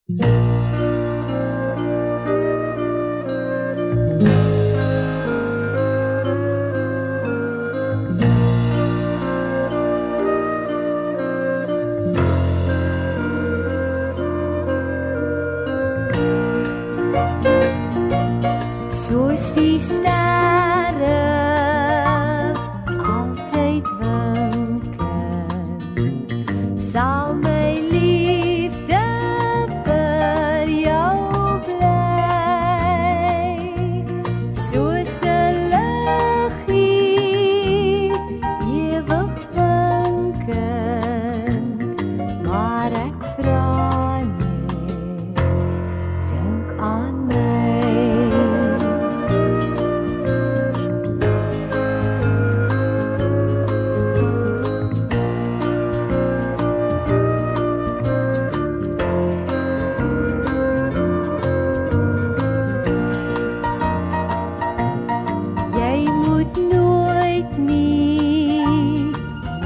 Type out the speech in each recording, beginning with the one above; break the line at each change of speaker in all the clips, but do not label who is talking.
Soos die sterre altyd winkend, sal my liefde vir jou bly. Soos 'n liggie ewig winkend, maar ek vra net, dink aan my.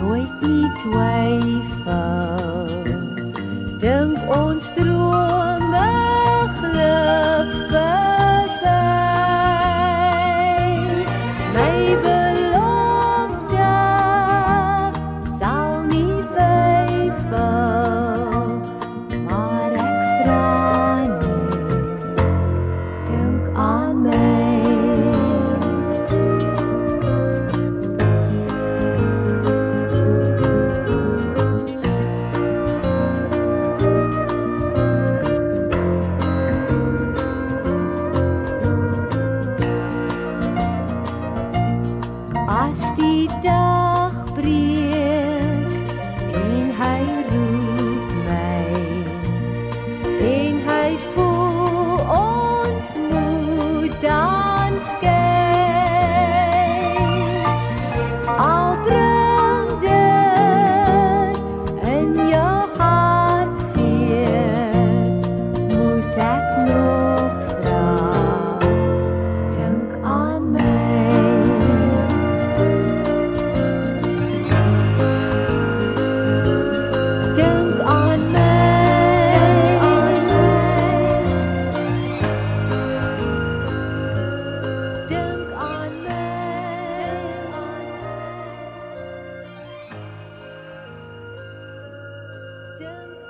Nooit nie twyfel, dink ons drome glip verby. My belofte sal nie twyfel, maar ek vra net, dink aan my. As die dag breek en hy roep my en hy voel ons moet dan skei, al bring dit in jou hart seer, moet ek nog vra, dink aan my. Don't